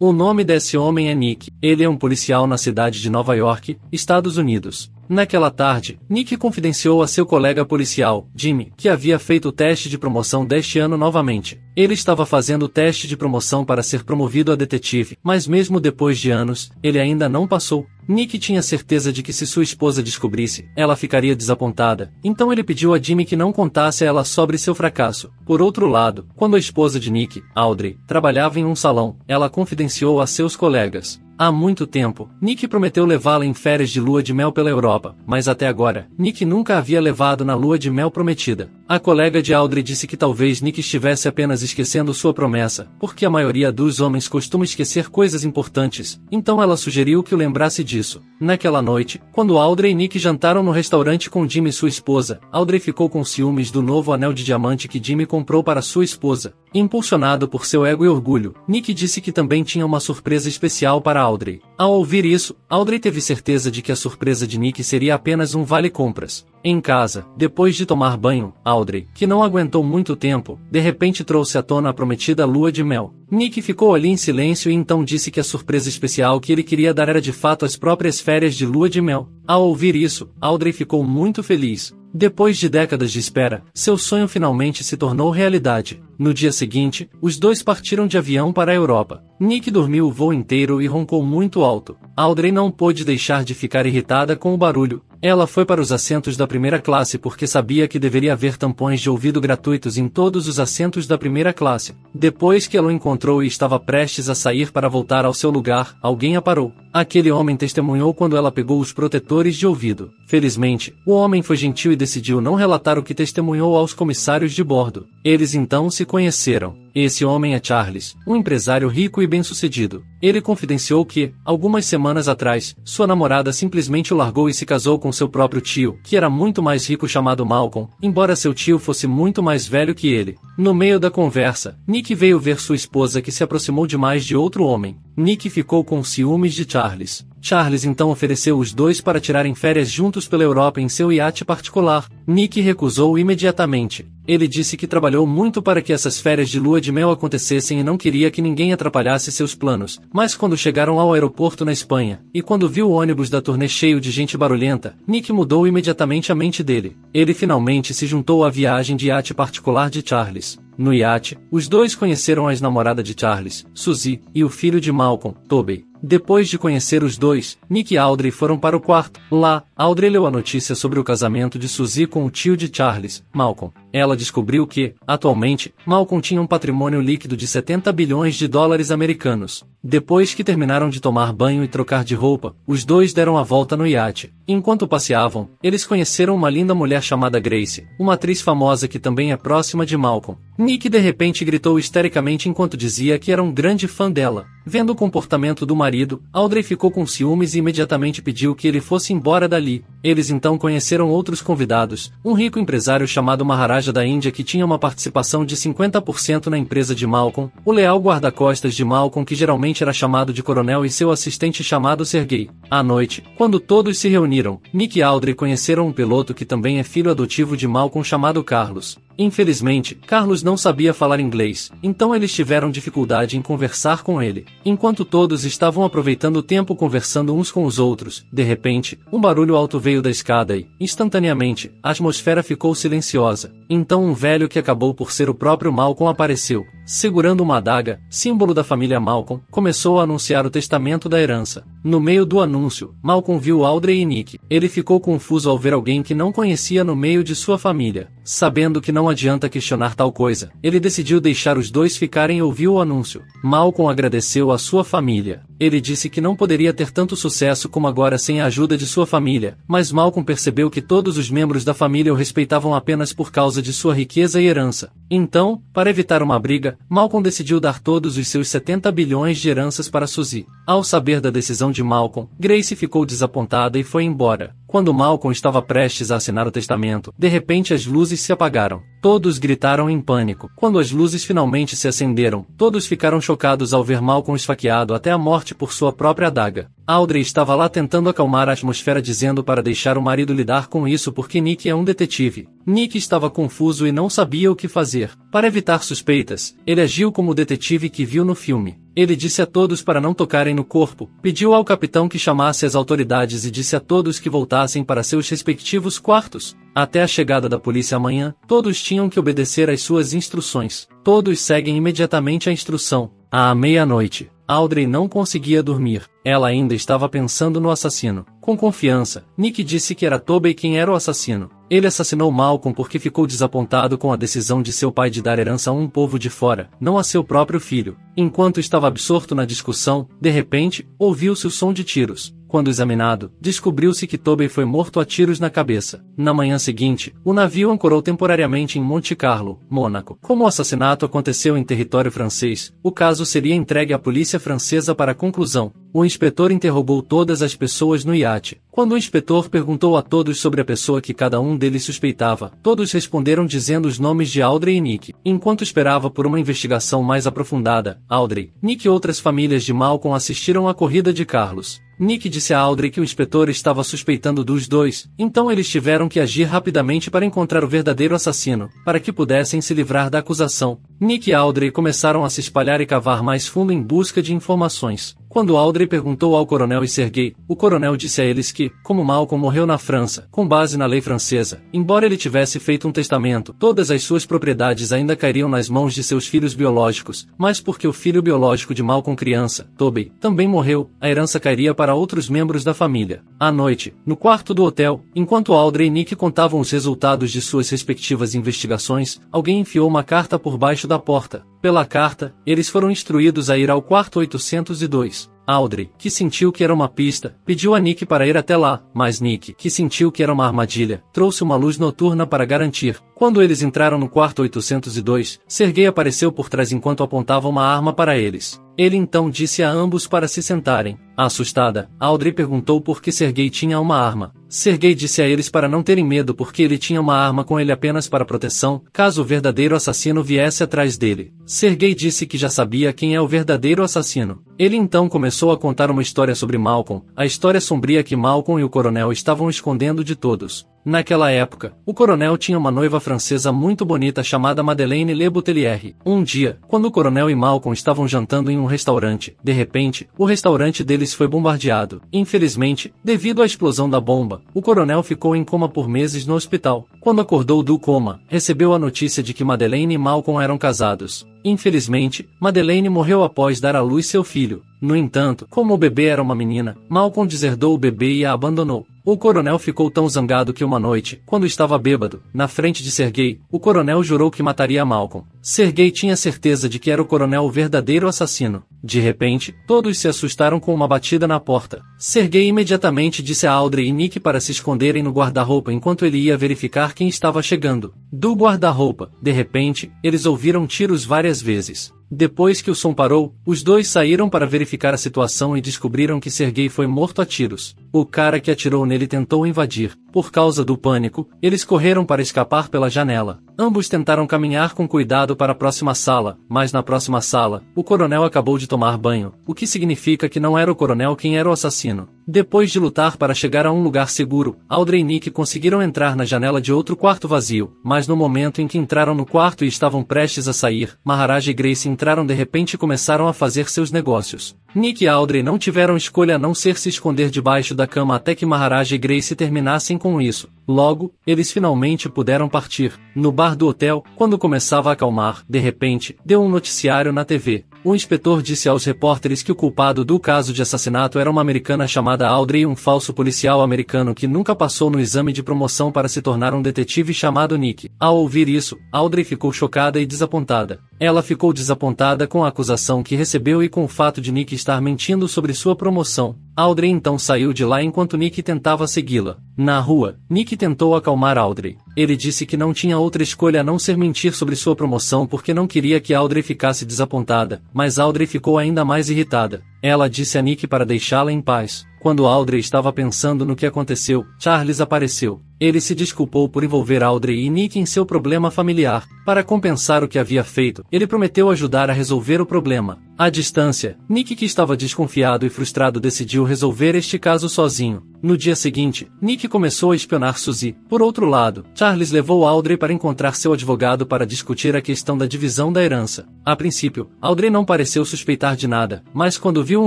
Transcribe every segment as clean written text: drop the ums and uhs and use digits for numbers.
O nome desse homem é Nick. Ele é um policial na cidade de Nova York, Estados Unidos. Naquela tarde, Nick confidenciou a seu colega policial, Jimmy, que havia feito o teste de promoção deste ano novamente. Ele estava fazendo o teste de promoção para ser promovido a detetive, mas mesmo depois de anos, ele ainda não passou. Nick tinha certeza de que se sua esposa descobrisse, ela ficaria desapontada, então ele pediu a Jimmy que não contasse a ela sobre seu fracasso. Por outro lado, quando a esposa de Nick, Audrey, trabalhava em um salão, ela confidenciou a seus colegas. Há muito tempo, Nick prometeu levá-la em férias de lua de mel pela Europa, mas até agora, Nick nunca havia levado na lua de mel prometida. A colega de Audrey disse que talvez Nick estivesse apenas esquecendo sua promessa, porque a maioria dos homens costuma esquecer coisas importantes, então ela sugeriu que o lembrasse disso. Naquela noite, quando Audrey e Nick jantaram no restaurante com Jimmy e sua esposa, Audrey ficou com ciúmes do novo anel de diamante que Jimmy comprou para sua esposa. Impulsionado por seu ego e orgulho, Nick disse que também tinha uma surpresa especial para Audrey. Ao ouvir isso, Audrey teve certeza de que a surpresa de Nick seria apenas um vale-compras. Em casa, depois de tomar banho, Audrey, que não aguentou muito tempo, de repente trouxe à tona a prometida lua de mel. Nick ficou ali em silêncio e então disse que a surpresa especial que ele queria dar era de fato as próprias férias de lua de mel. Ao ouvir isso, Audrey ficou muito feliz. Depois de décadas de espera, seu sonho finalmente se tornou realidade. No dia seguinte, os dois partiram de avião para a Europa. Nick dormiu o voo inteiro e roncou muito alto. Audrey não pôde deixar de ficar irritada com o barulho. Ela foi para os assentos da primeira classe porque sabia que deveria haver tampões de ouvido gratuitos em todos os assentos da primeira classe. Depois que ela o encontrou e estava prestes a sair para voltar ao seu lugar, alguém a parou. Aquele homem testemunhou quando ela pegou os protetores de ouvido. Felizmente, o homem foi gentil e decidiu não relatar o que testemunhou aos comissários de bordo. Eles então se conheceram. Esse homem é Charles, um empresário rico e bem-sucedido. Ele confidenciou que, algumas semanas atrás, sua namorada simplesmente o largou e se casou com seu próprio tio, que era muito mais rico chamado Malcolm, embora seu tio fosse muito mais velho que ele. No meio da conversa, Nick veio ver sua esposa que se aproximou demais de outro homem. Nick ficou com ciúmes de Charles. Charles então ofereceu os dois para tirarem férias juntos pela Europa em seu iate particular. Nick recusou imediatamente. Ele disse que trabalhou muito para que essas férias de lua de mel acontecessem e não queria que ninguém atrapalhasse seus planos. Mas quando chegaram ao aeroporto na Espanha, e quando viu o ônibus da turnê cheio de gente barulhenta, Nick mudou imediatamente a mente dele. Ele finalmente se juntou à viagem de iate particular de Charles. No iate, os dois conheceram a ex-namorada de Charles, Suzy, e o filho de Malcolm, Toby. Depois de conhecer os dois, Nick e Audrey foram para o quarto. Lá, Audrey leu a notícia sobre o casamento de Suzy com o tio de Charles, Malcolm. Ela descobriu que, atualmente, Malcolm tinha um patrimônio líquido de 70 bilhões de dólares americanos. Depois que terminaram de tomar banho e trocar de roupa, os dois deram a volta no iate. Enquanto passeavam, eles conheceram uma linda mulher chamada Grace, uma atriz famosa que também é próxima de Malcolm. Nick de repente gritou histericamente enquanto dizia que era um grande fã dela. Vendo o comportamento do marido, Audrey ficou com ciúmes e imediatamente pediu que ele fosse embora dali. Eles então conheceram outros convidados, um rico empresário chamado Maharaja da Índia que tinha uma participação de 50% na empresa de Malcolm, o leal guarda-costas de Malcolm que geralmente era chamado de coronel e seu assistente chamado Sergei. À noite, quando todos se reuniram, Nick e Audrey conheceram um piloto que também é filho adotivo de Malcolm chamado Carlos. Infelizmente, Carlos não sabia falar inglês, então eles tiveram dificuldade em conversar com ele. Enquanto todos estavam aproveitando o tempo conversando uns com os outros, de repente, um barulho alto veio da escada e, instantaneamente, a atmosfera ficou silenciosa. Então um velho que acabou por ser o próprio Malcolm apareceu. Segurando uma adaga, símbolo da família Malcolm, começou a anunciar o testamento da herança. No meio do anúncio, Malcolm viu Audrey e Nick. Ele ficou confuso ao ver alguém que não conhecia no meio de sua família. Sabendo que não adianta questionar tal coisa, ele decidiu deixar os dois ficarem e ouviu o anúncio. Malcolm agradeceu a sua família. Ele disse que não poderia ter tanto sucesso como agora sem a ajuda de sua família, mas Malcolm percebeu que todos os membros da família o respeitavam apenas por causa de sua riqueza e herança. Então, para evitar uma briga, Malcolm decidiu dar todos os seus 70 bilhões de heranças para Suzy. Ao saber da decisão de Malcolm, Grace ficou desapontada e foi embora. Quando Malcolm estava prestes a assinar o testamento, de repente as luzes se apagaram. Todos gritaram em pânico. Quando as luzes finalmente se acenderam, todos ficaram chocados ao ver Malcolm esfaqueado até a morte por sua própria adaga. Audrey estava lá tentando acalmar a atmosfera dizendo para deixar o marido lidar com isso porque Nick é um detetive. Nick estava confuso e não sabia o que fazer. Para evitar suspeitas, ele agiu como o detetive que viu no filme. Ele disse a todos para não tocarem no corpo, pediu ao capitão que chamasse as autoridades e disse a todos que voltassem para seus respectivos quartos. Até a chegada da polícia amanhã, todos tinham que obedecer às suas instruções. Todos seguem imediatamente a instrução. À meia-noite, Audrey não conseguia dormir. Ela ainda estava pensando no assassino. Com confiança, Nick disse que era Tobey quem era o assassino. Ele assassinou Malcolm porque ficou desapontado com a decisão de seu pai de dar herança a um povo de fora, não a seu próprio filho. Enquanto estava absorto na discussão, de repente, ouviu-se o som de tiros. Quando examinado, descobriu-se que Tobey foi morto a tiros na cabeça. Na manhã seguinte, o navio ancorou temporariamente em Monte Carlo, Mônaco. Como o assassinato aconteceu em território francês, o caso seria entregue à polícia francesa para conclusão. O inspetor interrogou todas as pessoas no iate. Quando o inspetor perguntou a todos sobre a pessoa que cada um deles suspeitava, todos responderam dizendo os nomes de Audrey e Nick. Enquanto esperava por uma investigação mais aprofundada, Audrey, Nick e outras famílias de Malcolm assistiram à corrida de Carlos. Nick disse a Audrey que o inspetor estava suspeitando dos dois, então eles tiveram que agir rapidamente para encontrar o verdadeiro assassino, para que pudessem se livrar da acusação. Nick e Audrey começaram a se espalhar e cavar mais fundo em busca de informações. Quando Audrey perguntou ao coronel e Sergei, o coronel disse a eles que, como Malcolm morreu na França, com base na lei francesa, embora ele tivesse feito um testamento, todas as suas propriedades ainda cairiam nas mãos de seus filhos biológicos, mas porque o filho biológico de Malcolm criança, Tobey, também morreu, a herança cairia para outros membros da família. À noite, no quarto do hotel, enquanto Audrey e Nick contavam os resultados de suas respectivas investigações, alguém enfiou uma carta por baixo da porta. Pela carta, eles foram instruídos a ir ao quarto 802. Audrey, que sentiu que era uma pista, pediu a Nick para ir até lá, mas Nick, que sentiu que era uma armadilha, trouxe uma luz noturna para garantir. Quando eles entraram no quarto 802, Sergei apareceu por trás enquanto apontava uma arma para eles. Ele então disse a ambos para se sentarem. Assustada, Audrey perguntou por que Sergei tinha uma arma. Sergei disse a eles para não terem medo porque ele tinha uma arma com ele apenas para proteção, caso o verdadeiro assassino viesse atrás dele. Sergei disse que já sabia quem é o verdadeiro assassino. Ele então começou a contar uma história sobre Malcolm, a história sombria que Malcolm e o coronel estavam escondendo de todos. Naquela época, o coronel tinha uma noiva francesa muito bonita chamada Madeleine Le Boutellier. Um dia, quando o coronel e Malcolm estavam jantando em um restaurante, de repente, o restaurante deles foi bombardeado. Infelizmente, devido à explosão da bomba, o coronel ficou em coma por meses no hospital. Quando acordou do coma, recebeu a notícia de que Madeleine e Malcolm eram casados. Infelizmente, Madeleine morreu após dar à luz seu filho. No entanto, como o bebê era uma menina, Malcolm deserdou o bebê e a abandonou. O coronel ficou tão zangado que uma noite, quando estava bêbado, na frente de Sergei, o coronel jurou que mataria Malcolm. Sergei tinha certeza de que era o coronel o verdadeiro assassino. De repente, todos se assustaram com uma batida na porta. Sergei imediatamente disse a Audrey e Nick para se esconderem no guarda-roupa enquanto ele ia verificar quem estava chegando. Do guarda-roupa, de repente, eles ouviram tiros várias vezes. Depois que o som parou, os dois saíram para verificar a situação e descobriram que Sergei foi morto a tiros. O cara que atirou nele tentou invadir. Por causa do pânico, eles correram para escapar pela janela. Ambos tentaram caminhar com cuidado para a próxima sala, mas na próxima sala, o coronel acabou de tomar banho, o que significa que não era o coronel quem era o assassino. Depois de lutar para chegar a um lugar seguro, Audrey e Nick conseguiram entrar na janela de outro quarto vazio, mas no momento em que entraram no quarto e estavam prestes a sair, Maharaj e Grace entraram de repente e começaram a fazer seus negócios. Nick e Audrey não tiveram escolha a não ser se esconder debaixo da cama até que Maharaj e Grace terminassem com isso. Logo, eles finalmente puderam partir. No bar do hotel, quando começava a acalmar, de repente, deu um noticiário na TV. O inspetor disse aos repórteres que o culpado do caso de assassinato era uma americana chamada Audrey e um falso policial americano que nunca passou no exame de promoção para se tornar um detetive chamado Nick. Ao ouvir isso, Audrey ficou chocada e desapontada. Ela ficou desapontada com a acusação que recebeu e com o fato de Nick estar mentindo sobre sua promoção. Audrey então saiu de lá enquanto Nick tentava segui-la. Na rua, Nick tentou acalmar Audrey. Ele disse que não tinha outra escolha a não ser mentir sobre sua promoção porque não queria que Audrey ficasse desapontada, mas Audrey ficou ainda mais irritada. Ela disse a Nick para deixá-la em paz. Quando Audrey estava pensando no que aconteceu, Charles apareceu. Ele se desculpou por envolver Audrey e Nick em seu problema familiar. Para compensar o que havia feito, ele prometeu ajudar a resolver o problema. À distância, Nick, que estava desconfiado e frustrado, decidiu resolver este caso sozinho. No dia seguinte, Nick começou a espionar Suzy. Por outro lado, Charles levou Audrey para encontrar seu advogado para discutir a questão da divisão da herança. A princípio, Audrey não pareceu suspeitar de nada, mas quando viu um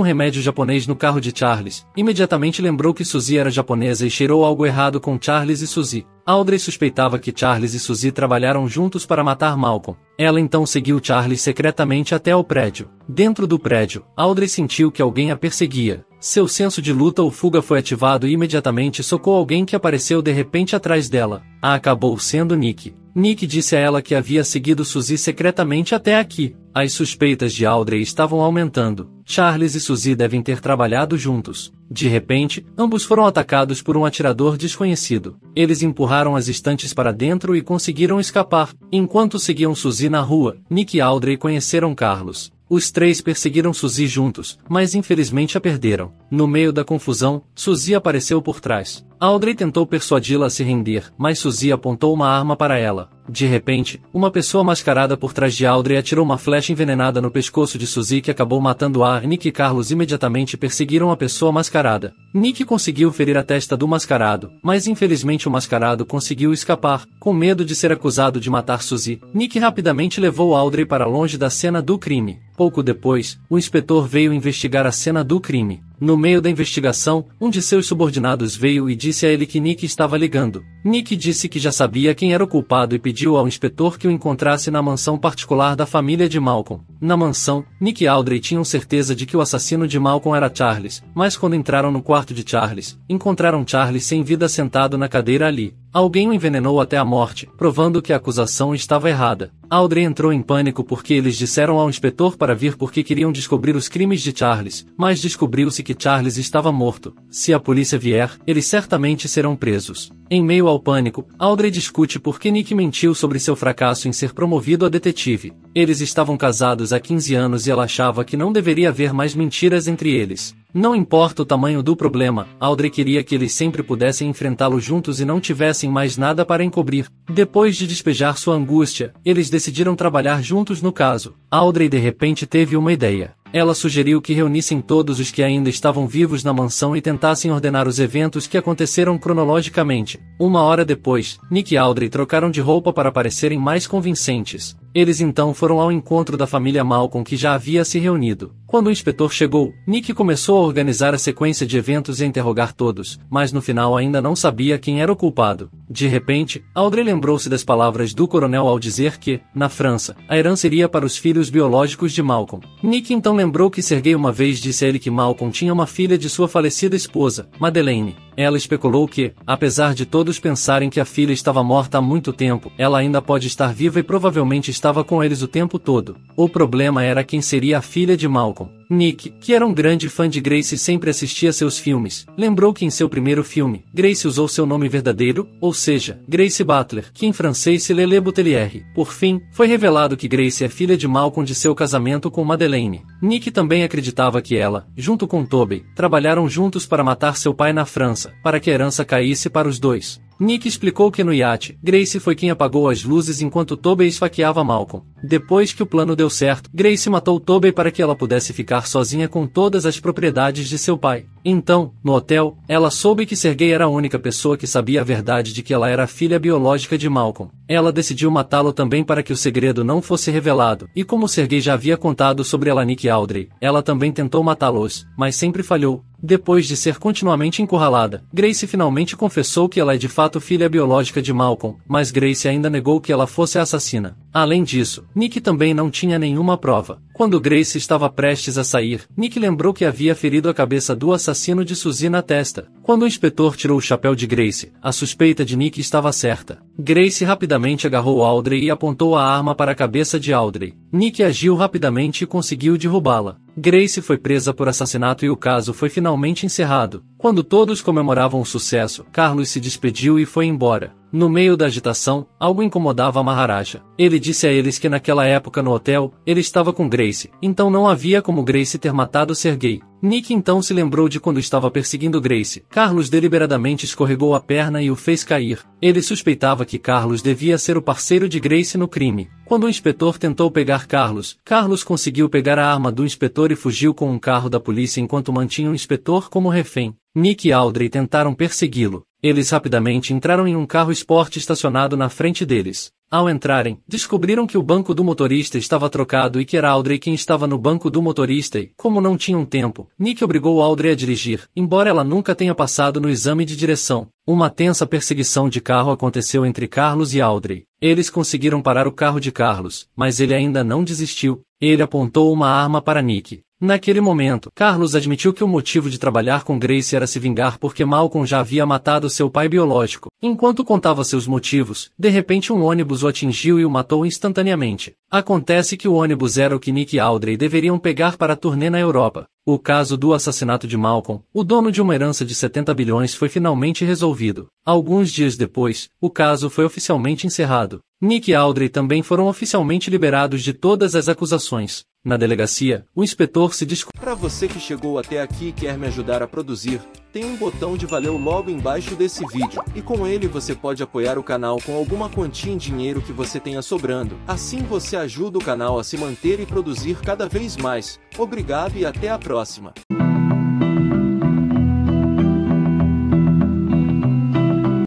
remédio japonês no carro de Charles, imediatamente lembrou que Suzy era japonesa e cheirou algo errado com Charles e Suzy. Audrey suspeitava que Charles e Suzy trabalharam juntos para matar Malcolm. Ela então seguiu Charles secretamente até o prédio. Dentro do prédio, Audrey sentiu que alguém a perseguia. Seu senso de luta ou fuga foi ativado e imediatamente socou alguém que apareceu de repente atrás dela. Acabou sendo Nick. Nick disse a ela que havia seguido Suzy secretamente até aqui. As suspeitas de Audrey estavam aumentando. Charles e Suzy devem ter trabalhado juntos. De repente, ambos foram atacados por um atirador desconhecido. Eles empurraram as estantes para dentro e conseguiram escapar. Enquanto seguiam Suzy na rua, Nick e Audrey conheceram Carlos. Os três perseguiram Suzy juntos, mas infelizmente a perderam. No meio da confusão, Suzy apareceu por trás. Audrey tentou persuadi-la a se render, mas Suzy apontou uma arma para ela. De repente, uma pessoa mascarada por trás de Audrey atirou uma flecha envenenada no pescoço de Suzy, que acabou matando-a. Nick e Carlos imediatamente perseguiram a pessoa mascarada. Nick conseguiu ferir a testa do mascarado, mas infelizmente o mascarado conseguiu escapar. Com medo de ser acusado de matar Suzy, Nick rapidamente levou Audrey para longe da cena do crime. Pouco depois, o inspetor veio investigar a cena do crime. No meio da investigação, um de seus subordinados veio e disse a ele que Nick estava ligando. Nick disse que já sabia quem era o culpado e pediu ao inspetor que o encontrasse na mansão particular da família de Malcolm. Na mansão, Nick e Audrey tinham certeza de que o assassino de Malcolm era Charles, mas quando entraram no quarto de Charles, encontraram Charles sem vida sentado na cadeira ali. Alguém o envenenou até a morte, provando que a acusação estava errada. Audrey entrou em pânico porque eles disseram ao inspetor para vir porque queriam descobrir os crimes de Charles, mas descobriu-se que Charles estava morto. Se a polícia vier, eles certamente serão presos. Em meio ao pânico, Audrey discute por que Nick mentiu sobre seu fracasso em ser promovido a detetive. Eles estavam casados há 15 anos e ela achava que não deveria haver mais mentiras entre eles. Não importa o tamanho do problema, Audrey queria que eles sempre pudessem enfrentá-lo juntos e não tivessem mais nada para encobrir. Depois de despejar sua angústia, eles decidiram trabalhar juntos no caso. Audrey de repente teve uma ideia. Ela sugeriu que reunissem todos os que ainda estavam vivos na mansão e tentassem ordenar os eventos que aconteceram cronologicamente. Uma hora depois, Nick e Audrey trocaram de roupa para parecerem mais convincentes. Eles então foram ao encontro da família Malcolm, que já havia se reunido. Quando o inspetor chegou, Nick começou a organizar a sequência de eventos e interrogar todos, mas no final ainda não sabia quem era o culpado. De repente, Audrey lembrou-se das palavras do coronel ao dizer que, na França, a herança iria para os filhos biológicos de Malcolm. Nick então lembrou que Sergei uma vez disse a ele que Malcolm tinha uma filha de sua falecida esposa, Madeleine. Ela especulou que, apesar de todos pensarem que a filha estava morta há muito tempo, ela ainda pode estar viva e provavelmente estava com eles o tempo todo. O problema era quem seria a filha de Malcolm. Nick, que era um grande fã de Grace e sempre assistia seus filmes, lembrou que em seu primeiro filme, Grace usou seu nome verdadeiro, ou seja, Grace Butler, que em francês se lê Le Boutelier. Por fim, foi revelado que Grace é filha de Malcolm de seu casamento com Madeleine. Nick também acreditava que ela, junto com Tobey, trabalharam juntos para matar seu pai na França, para que a herança caísse para os dois. Nick explicou que no iate, Grace foi quem apagou as luzes enquanto Tobey esfaqueava Malcolm. Depois que o plano deu certo, Grace matou Tobey para que ela pudesse ficar sozinha com todas as propriedades de seu pai. Então, no hotel, ela soube que Sergei era a única pessoa que sabia a verdade de que ela era a filha biológica de Malcolm. Ela decidiu matá-lo também para que o segredo não fosse revelado, e como Sergei já havia contado sobre ela Nick e Audrey, ela também tentou matá-los, mas sempre falhou. Depois de ser continuamente encurralada, Grace finalmente confessou que ela é de fato filha biológica de Malcolm, mas Grace ainda negou que ela fosse a assassina. Além disso, Nick também não tinha nenhuma prova. Quando Grace estava prestes a sair, Nick lembrou que havia ferido a cabeça do assassino de Suzy na testa. Quando o inspetor tirou o chapéu de Grace, a suspeita de Nick estava certa. Grace rapidamente agarrou Audrey e apontou a arma para a cabeça de Audrey. Nick agiu rapidamente e conseguiu derrubá-la. Grace foi presa por assassinato e o caso foi finalmente encerrado. Quando todos comemoravam o sucesso, Carlos se despediu e foi embora. No meio da agitação, algo incomodava a Maharaja. Ele disse a eles que naquela época no hotel, ele estava com Grace, então não havia como Grace ter matado Sergei. Nick então se lembrou de quando estava perseguindo Grace. Carlos deliberadamente escorregou a perna e o fez cair. Ele suspeitava que Carlos devia ser o parceiro de Grace no crime. Quando o inspetor tentou pegar Carlos, Carlos conseguiu pegar a arma do inspetor e fugiu com um carro da polícia enquanto mantinha o inspetor como refém. Nick e Audrey tentaram persegui-lo. Eles rapidamente entraram em um carro esporte estacionado na frente deles. Ao entrarem, descobriram que o banco do motorista estava trocado e que era Audrey quem estava no banco do motorista e, como não tinham tempo, Nick obrigou Audrey a dirigir, embora ela nunca tenha passado no exame de direção. Uma tensa perseguição de carro aconteceu entre Carlos e Audrey. Eles conseguiram parar o carro de Carlos, mas ele ainda não desistiu. Ele apontou uma arma para Nick. Naquele momento, Carlos admitiu que o motivo de trabalhar com Grace era se vingar porque Malcolm já havia matado seu pai biológico. Enquanto contava seus motivos, de repente um ônibus o atingiu e o matou instantaneamente. Acontece que o ônibus era o que Nick e Audrey deveriam pegar para a turnê na Europa. O caso do assassinato de Malcolm, o dono de uma herança de 70 bilhões, foi finalmente resolvido. Alguns dias depois, o caso foi oficialmente encerrado. Nick e Audrey também foram oficialmente liberados de todas as acusações. Na delegacia, o inspetor se desculpou. Para você que chegou até aqui e quer me ajudar a produzir, tem um botão de valeu logo embaixo desse vídeo, e com ele você pode apoiar o canal com alguma quantia em dinheiro que você tenha sobrando. Assim você ajuda o canal a se manter e produzir cada vez mais. Obrigado e até a próxima.